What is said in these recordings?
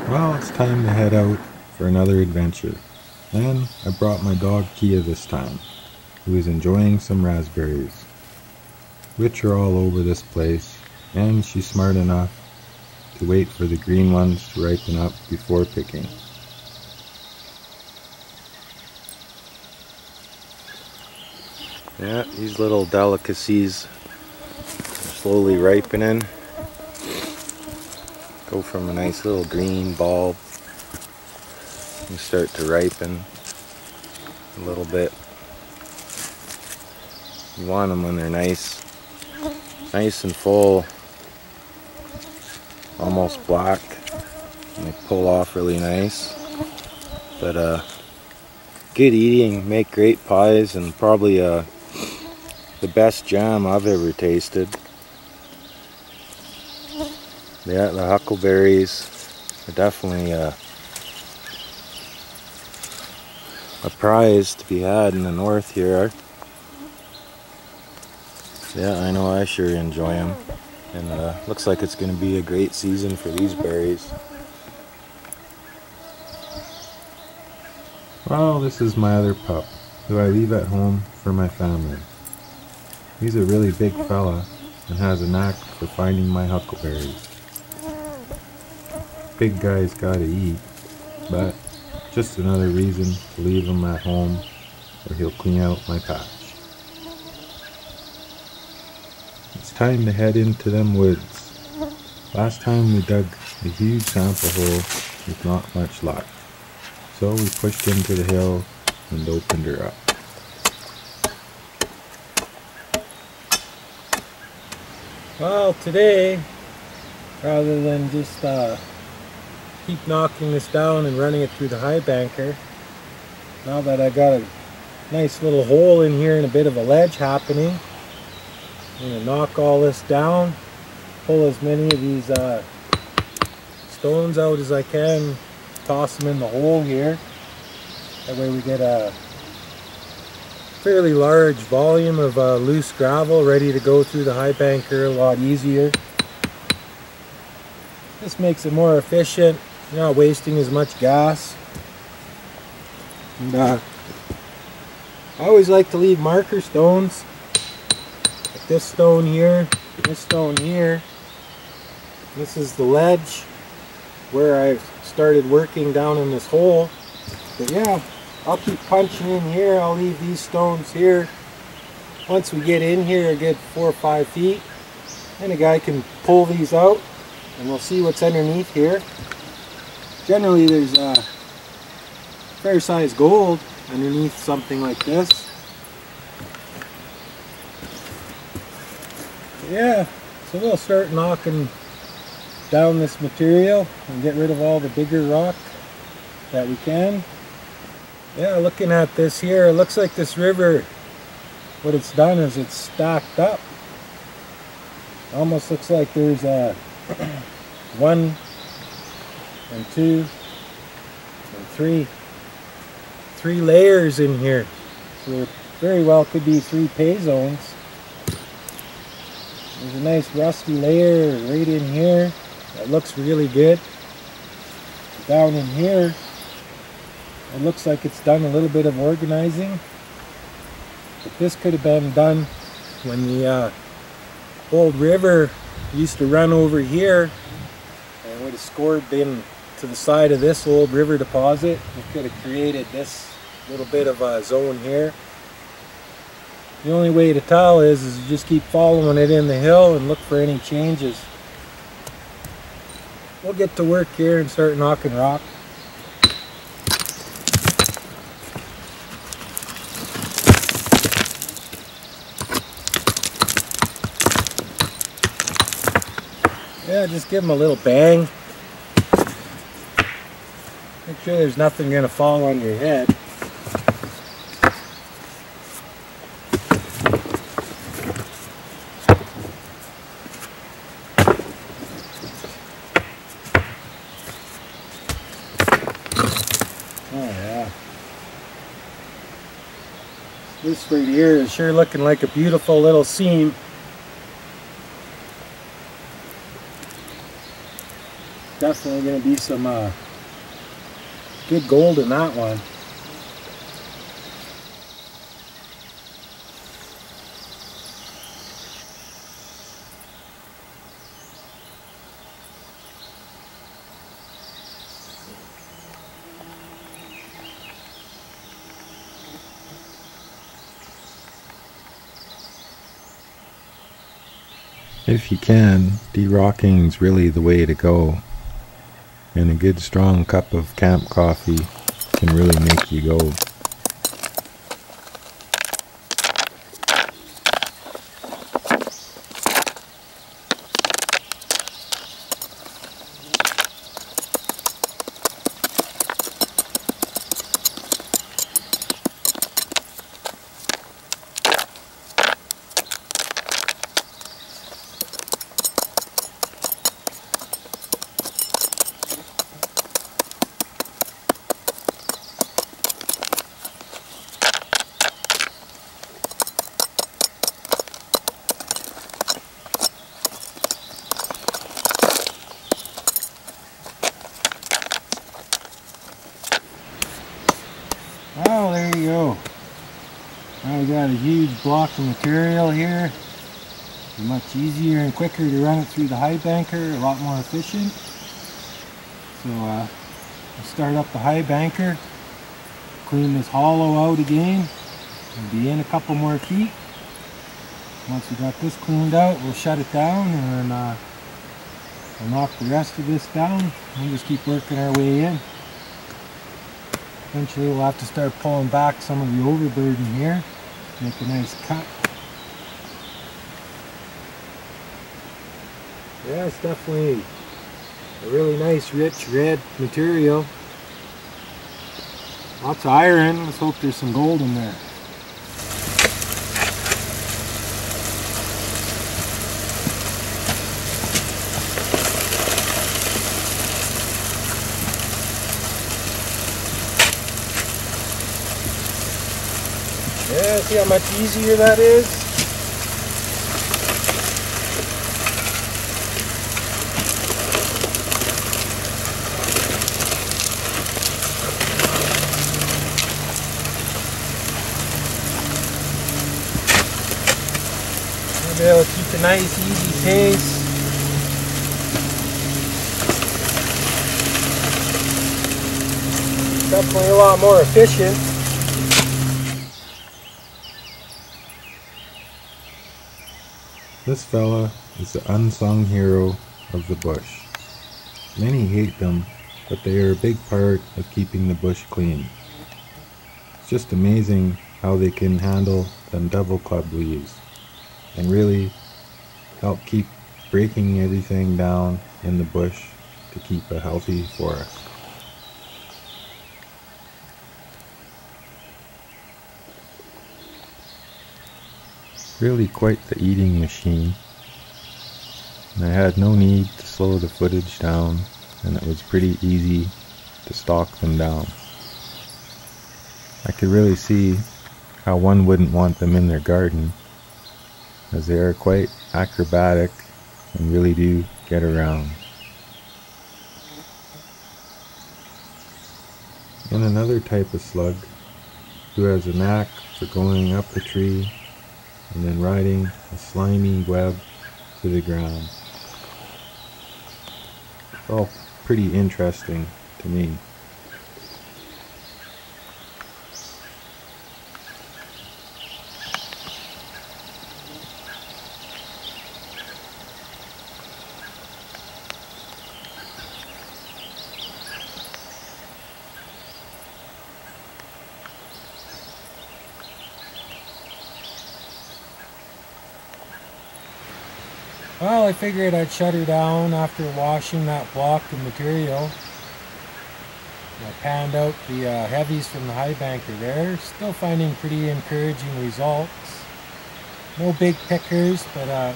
Well, it's time to head out for another adventure. And I brought my dog Kia this time, who is enjoying some raspberries, which are all over this place, and she's smart enough to wait for the green ones to ripen up before picking. Yeah, these little delicacies are slowly ripening. Go from a nice little green bulb and start to ripen a little bit. You want them when they're nice and full, almost black, and they pull off really nice. But good eating, make great pies, and probably the best jam I've ever tasted. Yeah, the huckleberries are definitely a prize to be had in the north here. Yeah, I know I sure enjoy them, and looks like it's going to be a great season for these berries. Well, this is my other pup, who I leave at home for my family. He's a really big fella and has a knack for finding my huckleberries. Big guy's gotta eat, but just another reason to leave him at home, or he'll clean out my patch. It's time to head into them woods. Last time we dug a huge sample hole with not much luck, so we pushed into the hill and opened her up. Well, today, rather than just keep knocking this down and running it through the high banker, now that I got a nice little hole in here and a bit of a ledge happening, I'm going to knock all this down, pull as many of these stones out as I can, toss them in the hole here. That way we get a fairly large volume of loose gravel ready to go through the high banker a lot easier. This makes it more efficient, you're not wasting as much gas. And I always like to leave marker stones, like this stone here, this stone here. This is the ledge where I've started working down in this hole. But yeah, I'll keep punching in here. I'll leave these stones here. Once we get in here a good 4 or 5 feet, then a guy can pull these out and we'll see what's underneath here. Generally there's fair sized gold underneath something like this. Yeah, so we'll start knocking down this material and get rid of all the bigger rock that we can. Yeah, looking at this here, it looks like this river, what it's done is it's stacked up. Almost looks like there's 1 and 2 and 3 layers in here. So it very well could be 3 pay zones. There's a nice rusty layer right in here that looks really good. Down in here, it looks like it's done a little bit of organizing. But this could have been done when the old river used to run over here, and would have scored in to the side of this old river deposit. It could have created this little bit of a zone here. The only way to tell is you just keep following it in the hill and look for any changes. We'll get to work here and start knocking rock. Yeah, just give them a little bang. Make sure there's nothing going to fall on your head. Oh yeah. This right here is sure looking like a beautiful little seam. definitely going to be some good gold in that one. If you can, de-rocking is really the way to go, and a good strong cup of camp coffee can really make you go. Oh, there you go. Now we got a huge block of material here. It's much easier and quicker to run it through the high banker, a lot more efficient. So we'll start up the high banker, clean this hollow out again, and be in a couple more feet. Once we got this cleaned out, we'll shut it down and we'll knock the rest of this down and just keep working our way in. Eventually we'll have to start pulling back some of the overburden here, make a nice cut. Yeah, it's definitely a really nice rich red material. Lots of iron. Let's hope there's some gold in there. Yeah, see how much easier that is? I'll be able to keep a nice easy pace. Definitely a lot more efficient. This fella is the unsung hero of the bush. Many hate them, but they are a big part of keeping the bush clean. It's just amazing how they can handle them double club leaves and really help keep breaking everything down in the bush to keep a healthy forest. Really quite the eating machine, and I had no need to slow the footage down, and it was pretty easy to stalk them down. I could really see how one wouldn't want them in their garden, as they are quite acrobatic and really do get around. And another type of slug who has a knack for going up a tree and then riding a slimy web to the ground. It's all pretty interesting to me. Well, I figured I'd shut her down after washing that block of material. I panned out the heavies from the high banker there. Still finding pretty encouraging results. No big pickers, but a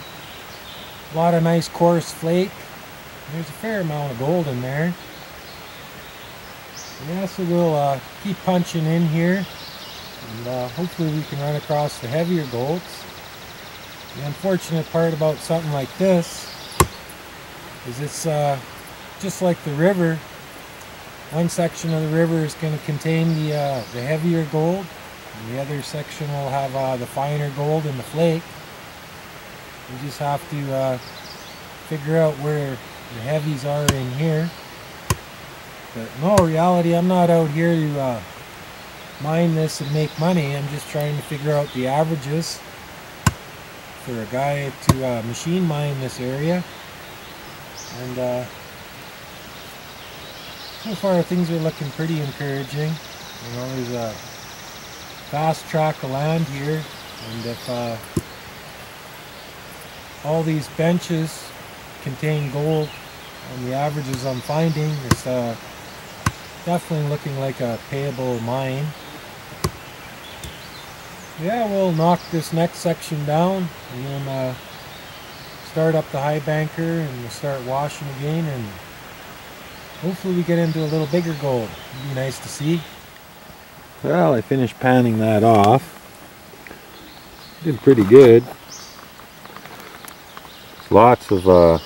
lot of nice coarse flake. There's a fair amount of gold in there. Yeah, so we'll keep punching in here, and hopefully we can run across the heavier golds. The unfortunate part about something like this is it's just like the river, one section of the river is going to contain the heavier gold, and the other section will have the finer gold and the flake. You just have to figure out where the heavies are in here. But no, reality, I'm not out here to mine this and make money. I'm just trying to figure out the averages for a guy to machine mine this area. And so far things are looking pretty encouraging. You know, there's a vast tract of land here, and if all these benches contain gold on the averages I'm finding, it's definitely looking like a payable mine. Yeah, we'll knock this next section down and then start up the high banker, and we'll start washing again, and hopefully we get into a little bigger gold. It'd be nice to see. Well, I finished panning that off. Did pretty good. Lots of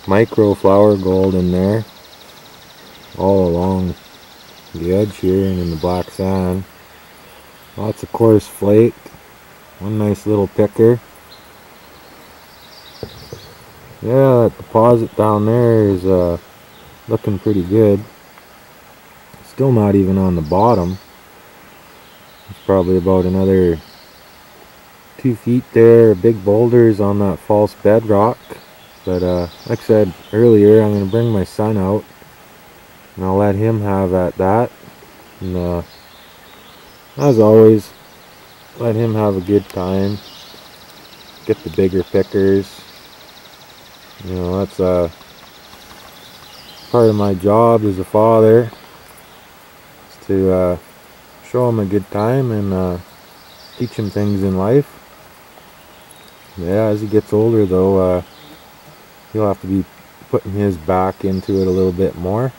micro flour gold in there, all along the edge here and in the black sand. Lots of coarse flake. One nice little picker. Yeah, that deposit down there is looking pretty good. Still not even on the bottom. It's probably about another 2 feet there. Big boulders on that false bedrock. But like I said earlier, I'm going to bring my son out and I'll let him have at that. And as always, let him have a good time. Get the bigger pickers. You know, that's part of my job as a father, is to show him a good time and teach him things in life. Yeah, as he gets older though, he'll have to be putting his back into it a little bit more.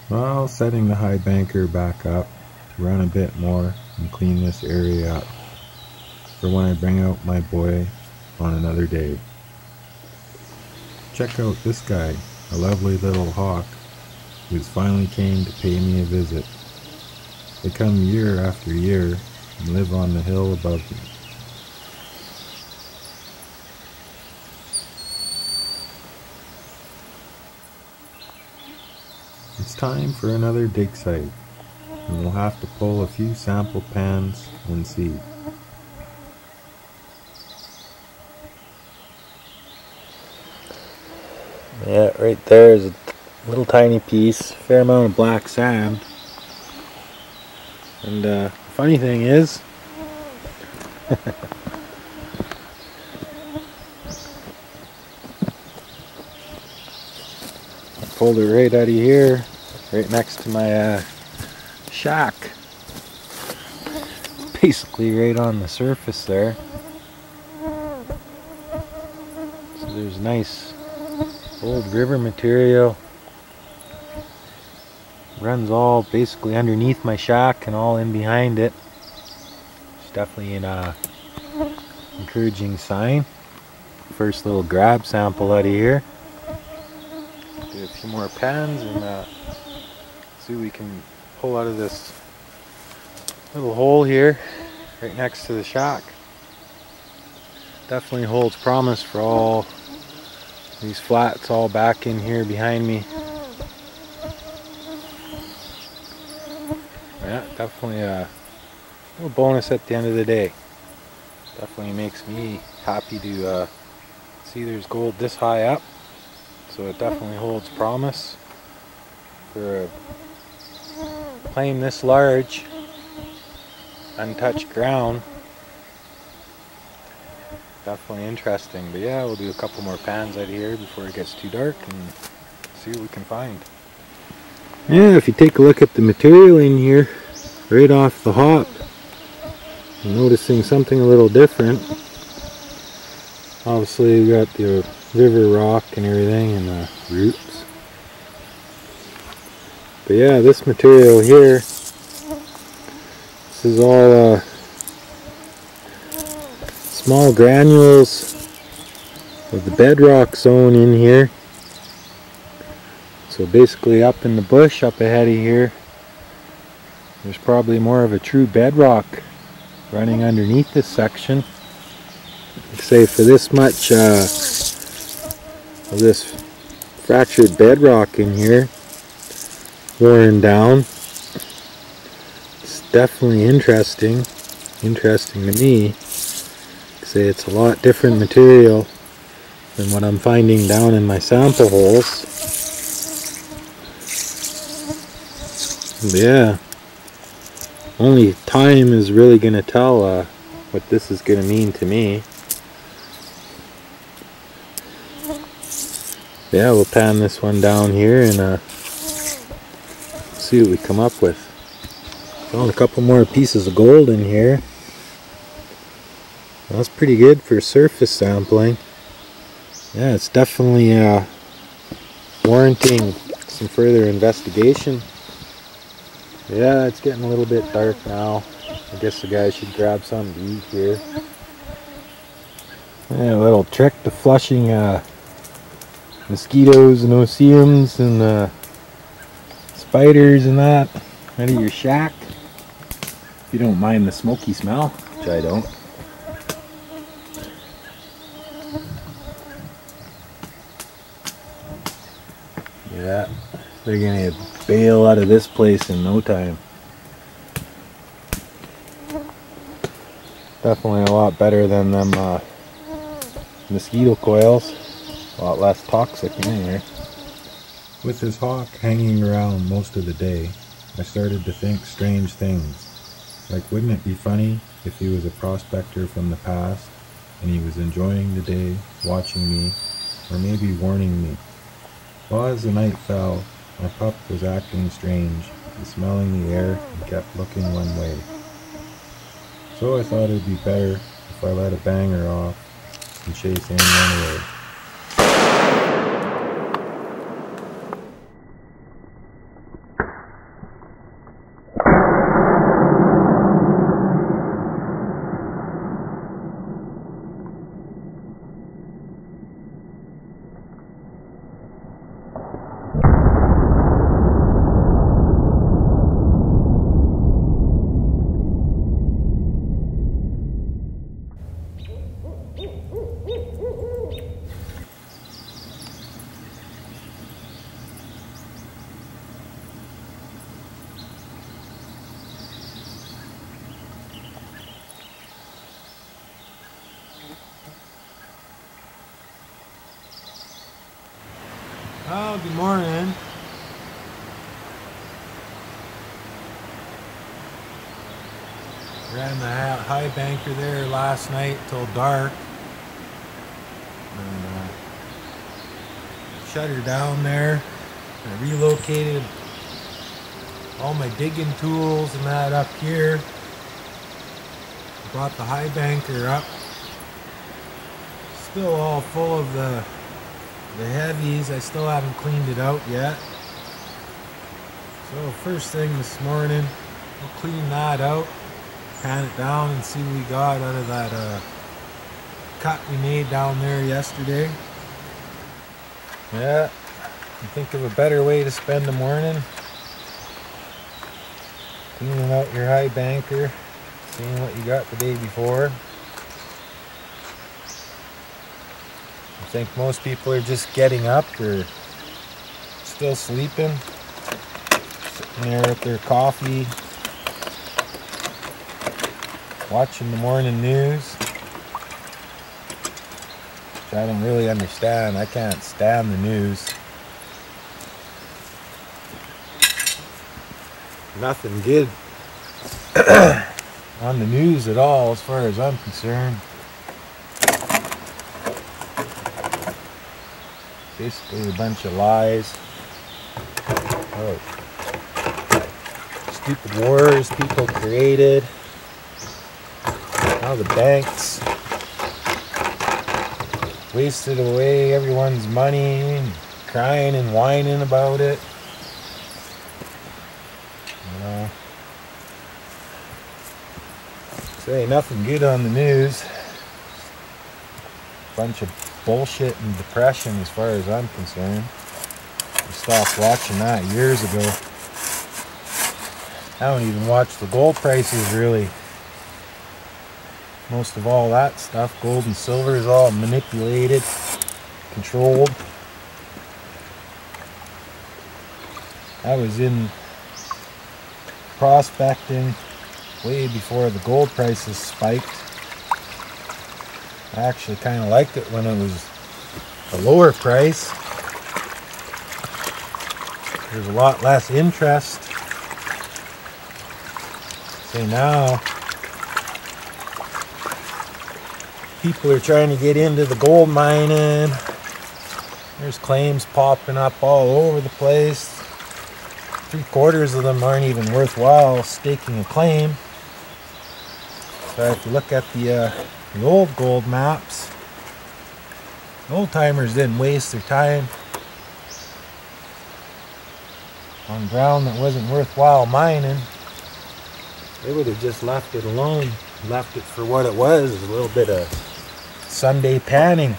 Well, setting the high banker back up to run a bit more and clean this area up for when I bring out my boy on another day. Check out this guy, a lovely little hawk who's finally came to pay me a visit. They come year after year and live on the hill above me. It's time for another dig site, and we'll have to pull a few sample pans and see. Yeah, right there is a little tiny piece, fair amount of black sand. And funny thing is, I pulled it right out of here, right next to my shack. Basically right on the surface there. So there's nice old river material. Runs all basically underneath my shack and all in behind it. It's definitely an encouraging sign. First little grab sample out of here. Do a few more pans and see what we can pull out of this little hole here right next to the shack. Definitely holds promise for all these flats all back in here behind me. Yeah, definitely a little bonus at the end of the day. Definitely makes me happy to see there's gold this high up. So it definitely holds promise for a claim this large, untouched ground. Definitely interesting. But yeah, we'll do a couple more pans out here before it gets too dark and see what we can find. Yeah, if you take a look at the material in here, right off the hop, I'm noticing something a little different. Obviously we got the river rock and everything and the roots. But yeah, this material here, this is all small granules of the bedrock zone in here. So basically up in the bush up ahead of here, there's probably more of a true bedrock running underneath this section. Like say for this much of this fractured bedrock in here, worn down, it's definitely interesting to me. Say it's a lot different material than what I'm finding down in my sample holes. But yeah, only time is really going to tell what this is going to mean to me. Yeah, we'll pan this one down here and see what we come up with. Found a couple more pieces of gold in here. That's pretty good for surface sampling. Yeah, it's definitely warranting some further investigation. Yeah, it's getting a little bit dark now. I guess the guy should grab something to eat here. Yeah, a little trick to flushing mosquitoes and oceums and spiders and that out of your shack. If you don't mind the smoky smell, which I don't. Yeah, they're gonna bail out of this place in no time. Definitely a lot better than them mosquito coils. A lot less toxic in here. With his hawk hanging around most of the day, I started to think strange things. Like, wouldn't it be funny if he was a prospector from the past and he was enjoying the day, watching me, or maybe warning me? Well, as the night fell, my pup was acting strange and smelling the air and kept looking one way. So I thought it'd be better if I let a banger off and chase anyone away. Oh, good morning. Ran the high banker there last night till dark. And, shut her down there. I relocated all my digging tools and that up here. Brought the high banker up. Still all full of the heavies. I still haven't cleaned it out yet. So first thing this morning, we'll clean that out, pan it down and see what we got out of that cut we made down there yesterday. Yeah, you think of a better way to spend the morning. Cleaning out your high banker, seeing what you got the day before. I think most people are just getting up or still sleeping, sitting there with their coffee, watching the morning news, which I don't really understand. I can't stand the news. Nothing good on the news at all as far as I'm concerned. Basically a bunch of lies. Oh. Stupid wars people created. How the banks wasted away everyone's money and crying and whining about it. You know. Say nothing good on the news. Bunch of bullshit and depression as far as I'm concerned. I stopped watching that years ago. I don't even watch the gold prices really. Most of all that stuff, gold and silver, is all manipulated, controlled. I was in prospecting way before the gold prices spiked. I actually kind of liked it when it was a lower price. There's a lot less interest. Say now, people are trying to get into the gold mining. There's claims popping up all over the place. 3/4 of them aren't even worthwhile staking a claim. So if you look at the old gold maps, the old timers didn't waste their time on ground that wasn't worthwhile mining. They would have just left it alone, left it for what it was, a little bit of Sunday panning.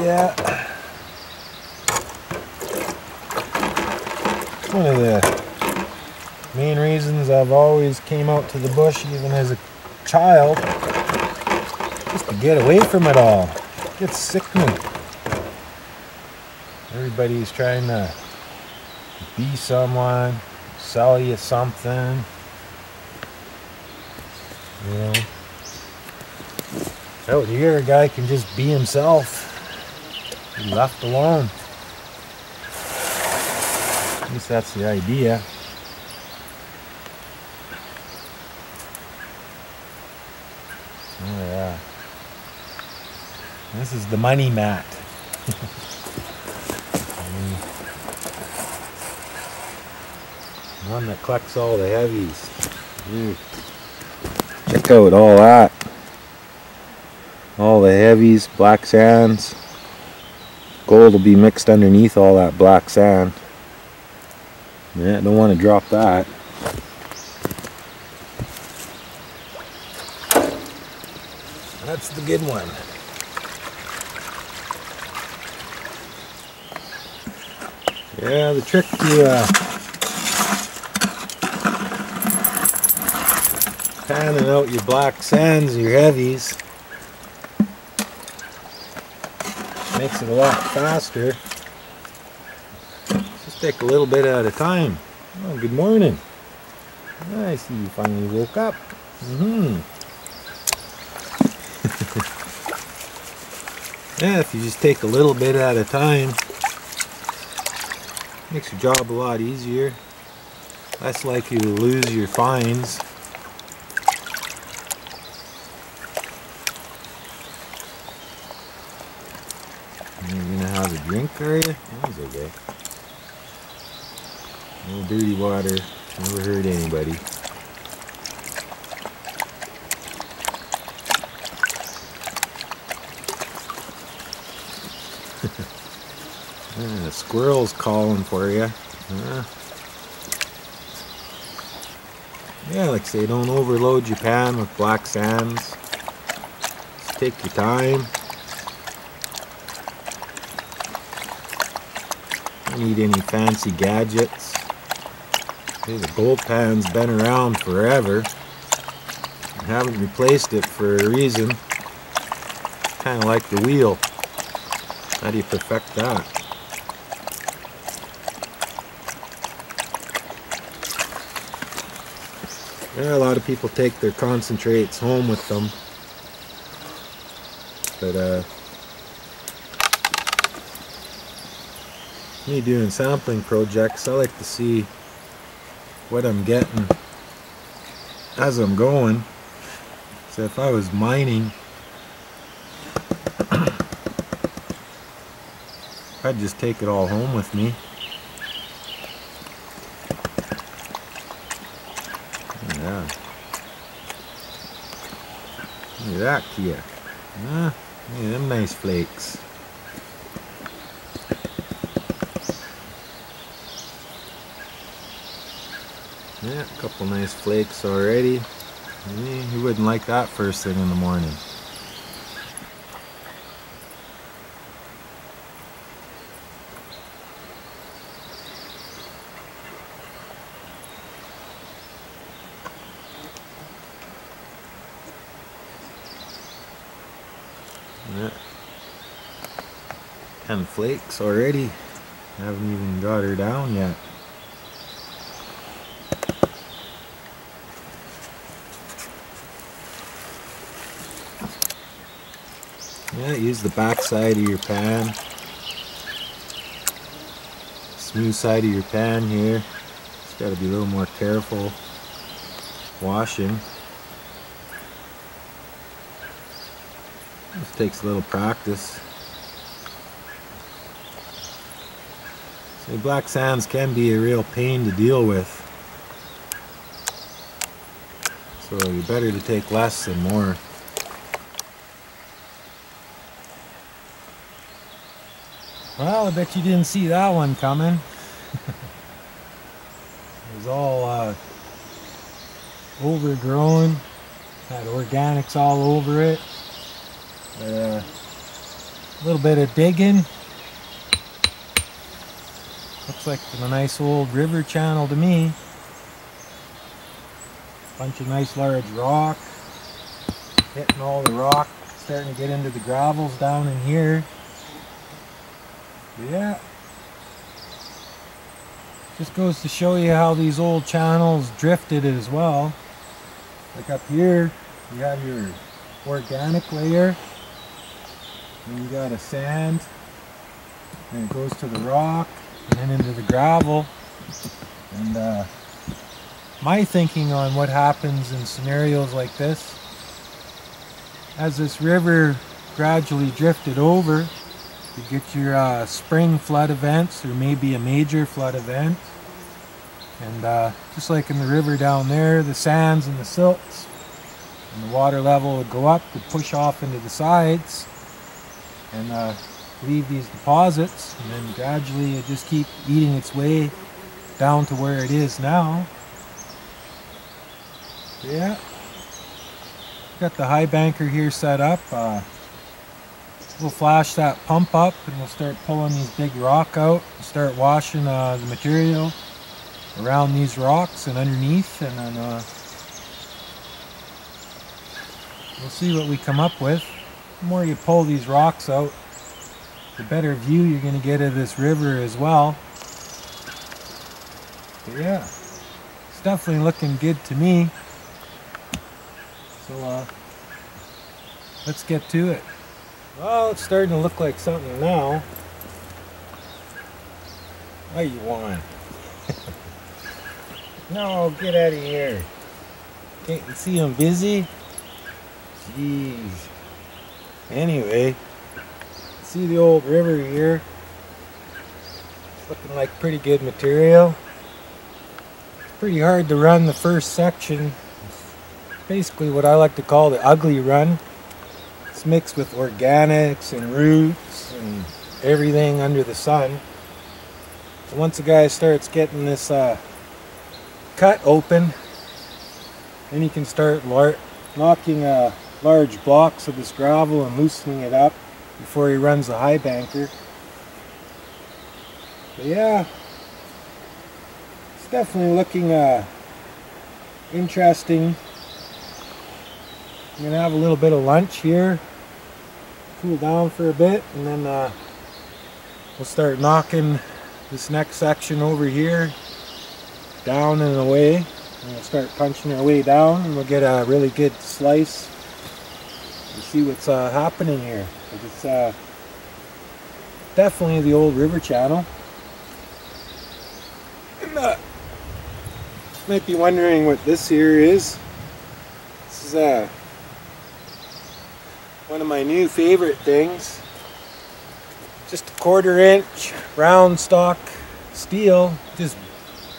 Yeah. One of the main reasons I've always came out to the bush, even as a child, just to get away from it all. It gets sickening. Everybody's trying to be someone, sell you something. You know, out here a guy can just be himself. Be left alone. At least that's the idea. Oh yeah. This is the money mat. One that collects all the heavies. Check out all that. All the heavies, black sands. Gold will be mixed underneath all that black sand. Yeah, don't want to drop that. That's the good one. Yeah, the trick to panning out your black sands, your heavies, makes it a lot faster. Just take a little bit at a time. Oh, good morning. I see you finally woke up. Yeah, if you just take a little bit at a time, makes your job a lot easier. Less likely to lose your finds. You're gonna have a drink, are you? That's okay. No dirty water, never hurt anybody. The squirrel's calling for you. Yeah, like I say, don't overload your pan with black sands. Just take your time. Don't need any fancy gadgets. Okay, the gold pan's been around forever. I haven't replaced it for a reason. Kind of like the wheel. How do you perfect that? Yeah, a lot of people take their concentrates home with them. But me doing sampling projects, I like to see what I'm getting as I'm going. So if I was mining, I'd just take it all home with me. Yeah. Look at that here. Look at them nice flakes. Yeah, a couple nice flakes already. You wouldn't like that first thing in the morning. Yeah. 10 flakes already. Haven't even got her down yet. Yeah, use the back side of your pan. Smooth side of your pan here. Just got to be a little more careful washing. This takes a little practice. See, black sands can be a real pain to deal with. So you're better to take less than more. Well, I bet you didn't see that one coming. It was all overgrown. Had organics all over it. A little bit of digging. Looks like a nice old river channel to me. Bunch of nice large rock. Hitting all the rock. Starting to get into the gravels down in here. Yeah. Just goes to show you how these old channels drifted as well. Like up here, you have your organic layer. And you got a sand. And it goes to the rock. And then into the gravel. And my thinking on what happens in scenarios like this, as this river gradually drifted over, you get your spring flood events, or maybe a major flood event. And just like in the river down there, the sands and the silts, and the water level would go up to push off into the sides and leave these deposits, and then gradually it just keep eating its way down to where it is now. Yeah, got the high banker here set up. We'll flash that pump up and we'll start pulling these big rock out and start washing the material around these rocks and underneath, and then we'll see what we come up with. The more you pull these rocks out, the better view you're going to get of this river as well. But yeah, it's definitely looking good to me. So let's get to it. Well, it's starting to look like something now. What you want? No, get out of here. Can't you see I'm busy? Jeez. Anyway, see the old river here? It's looking like pretty good material. It's pretty hard to run the first section. It's basically what I like to call the ugly run. It's mixed with organics and roots and everything under the sun. So once the guy starts getting this cut open, then you can start knocking large blocks of this gravel and loosening it up before he runs the high banker. But yeah, it's definitely looking interesting. I'm gonna have a little bit of lunch here, cool down for a bit, and then we'll start knocking this next section over here down and away, and we'll start punching our way down, and we'll get a really good slice to see what's happening here. It's definitely the old river channel. And, might be wondering what this here is. This is one of my new favorite things. Just a 1/4 inch round stock steel. Just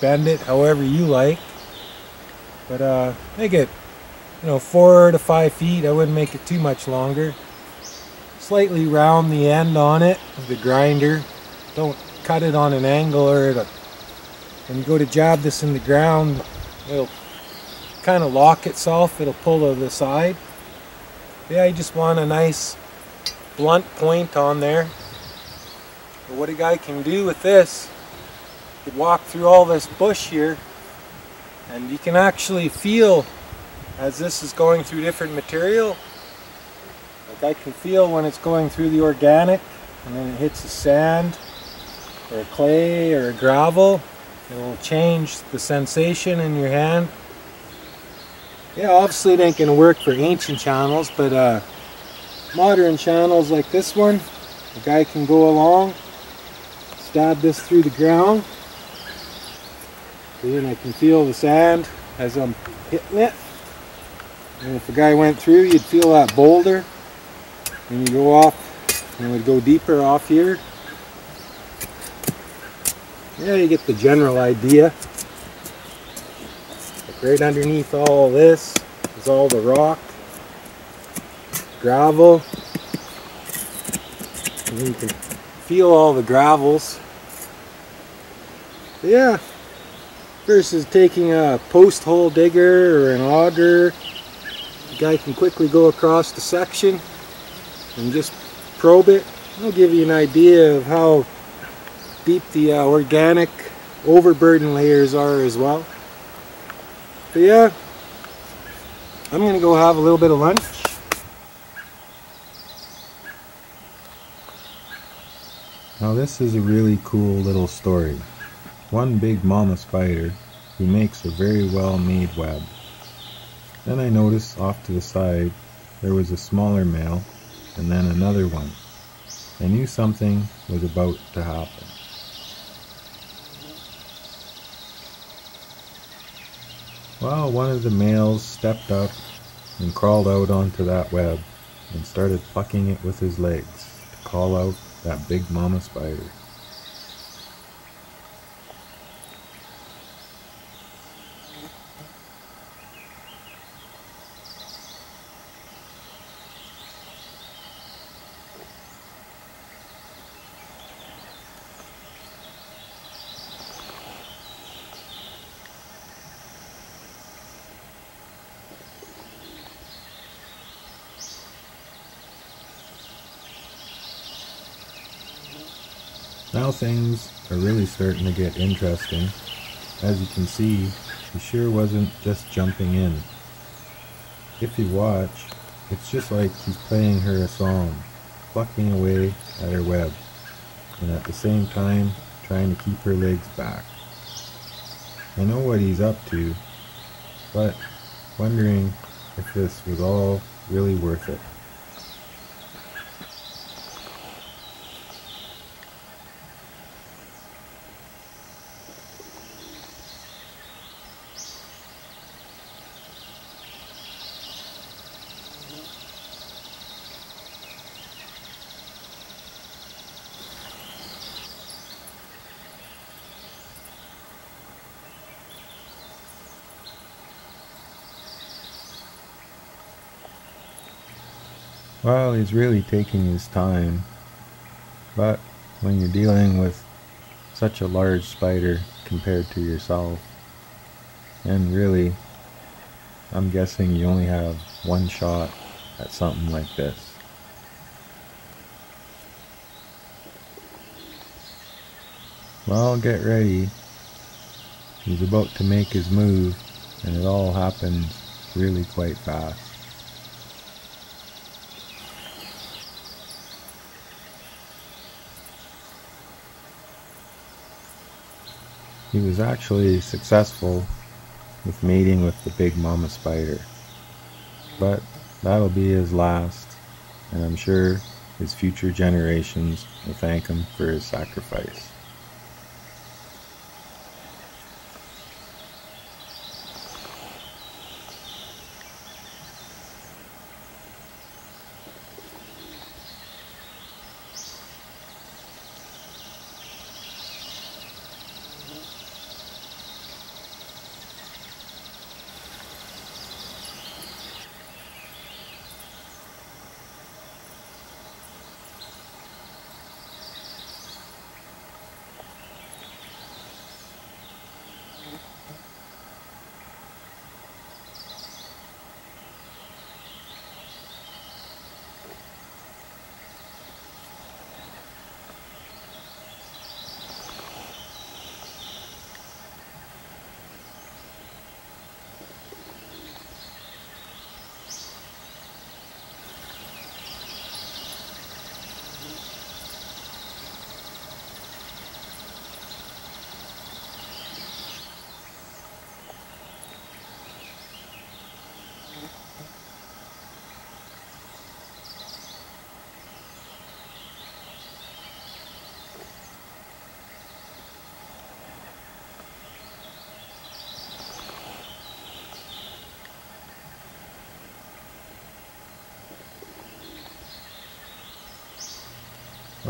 bend it however you like. But make it, 4 to 5 feet. I wouldn't make it too much longer. Slightly round the end on it of the grinder. Don't cut it on an angle, or when you go to jab this in the ground, it'll kind of lock itself, it'll pull to the side. Yeah, you just want a nice blunt point on there. But what a guy can do with this, you walk through all this bush here, and you can actually feel as this is going through different material. Like I can feel when it's going through the organic and then it hits the sand or a clay or a gravel, it will change the sensation in your hand. Yeah, obviously it ain't going to work for ancient channels, but modern channels like this one, the guy can go along, stab this through the ground. See, and I can feel the sand as I'm hitting it. And if the guy went through, you'd feel that boulder. And you go off, and it would go deeper off here. Yeah, you get the general idea. Like right underneath all this is all the rock, gravel. And you can feel all the gravels. But yeah, versus taking a post hole digger or an auger, the guy can quickly go across the section and just probe it. It'll give you an idea of how deep the organic overburden layers are as well. But yeah, I'm gonna go have a little bit of lunch. Now this is a really cool little story. One big mama spider who makes a very well made web. Then I noticed off to the side there was a smaller male and then another one. I knew something was about to happen. Well, one of the males stepped up and crawled out onto that web and started plucking it with his legs to call out that big mama spider. Now things are really starting to get interesting. As you can see, he sure wasn't just jumping in. If you watch, it's just like he's playing her a song, plucking away at her web, and at the same time trying to keep her legs back. I know what he's up to, but wondering if this was all really worth it. Well, he's really taking his time, but when you're dealing with such a large spider compared to yourself, and really, I'm guessing you only have one shot at something like this. Well, get ready. He's about to make his move, and it all happens really quite fast. He was actually successful with mating with the big mama spider, but that'll be his last, and I'm sure his future generations will thank him for his sacrifice.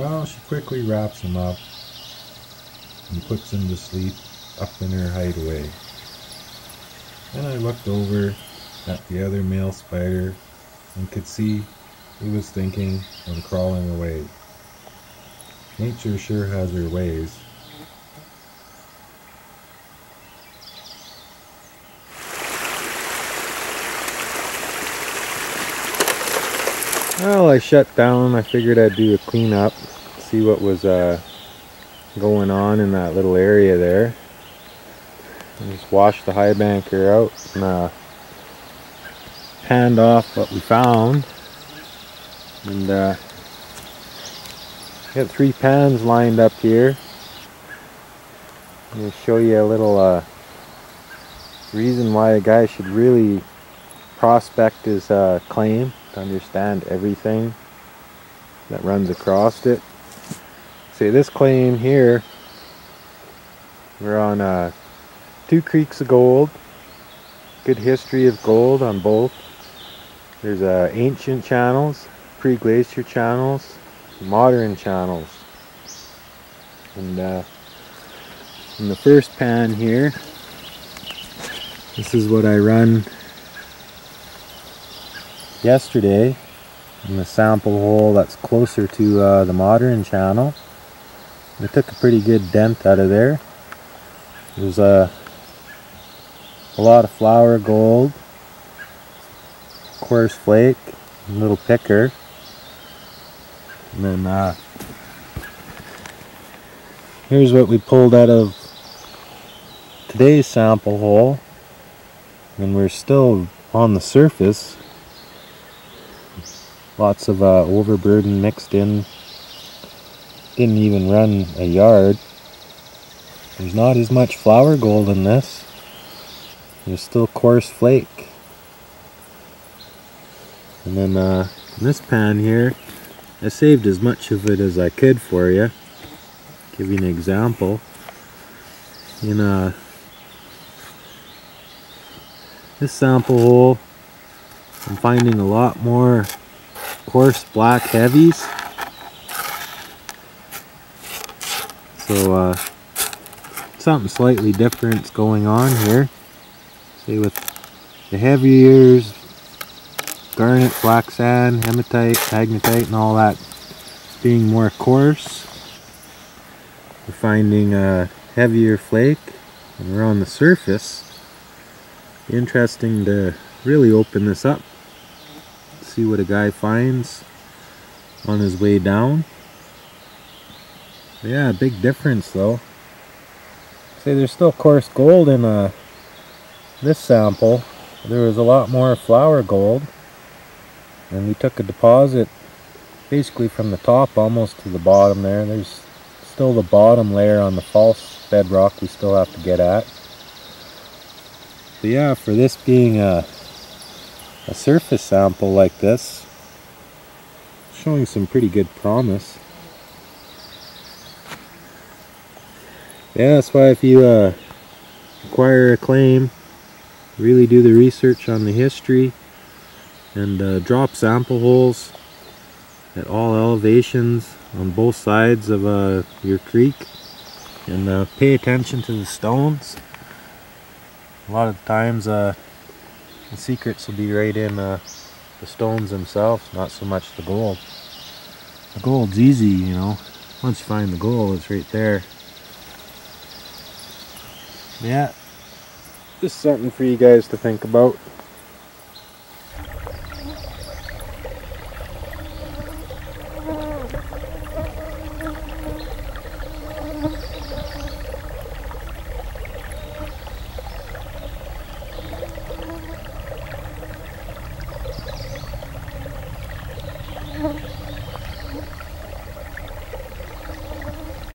Well, she quickly wraps him up and puts him to sleep up in her hideaway. Then I looked over at the other male spider and could see he was thinking and crawling away. Nature sure has her ways. Well, I shut down. I figured I'd do a cleanup, see what was going on in that little area there. And just wash the high banker out and panned off what we found. And got 3 pans lined up here. I'm going to show you a little reason why a guy should really prospect his claim to understand everything that runs across it. Say this claim here, we're on 2 creeks of gold. Good history of gold on both. There's ancient channels, pre-glacier channels, modern channels. And in the first pan here, this is what I run yesterday in the sample hole that's closer to the modern channel. I took a pretty good dent out of there. There's a lot of flower gold, coarse flake, a little picker, and then here's what we pulled out of today's sample hole, and we're still on the surface. Lots of overburden mixed in. Didn't even run a yard. There's not as much flower gold in this. There's still coarse flake. And then in this pan here, I saved as much of it as I could for you. Give you an example. In this sample hole, I'm finding a lot more coarse black heavies. So something slightly different's going on here. See, with the heaviers, garnet, black sand, hematite, magnetite, and all that being more coarse, we're finding a heavier flake, and we're on the surface. Interesting to really open this up, see what a guy finds on his way down. Yeah, big difference though. See, there's still coarse gold in this sample. There was a lot more flower gold, and we took a deposit basically from the top almost to the bottom there. There's still the bottom layer on the false bedrock we still have to get at. But yeah, for this being a surface sample like this, showing some pretty good promise. Yeah, that's why if you acquire a claim, really do the research on the history and drop sample holes at all elevations on both sides of your creek, and pay attention to the stones. A lot of times the secrets will be right in the stones themselves, not so much the gold. The gold's easy, you know. Once you find the gold, it's right there. Yeah, just something for you guys to think about.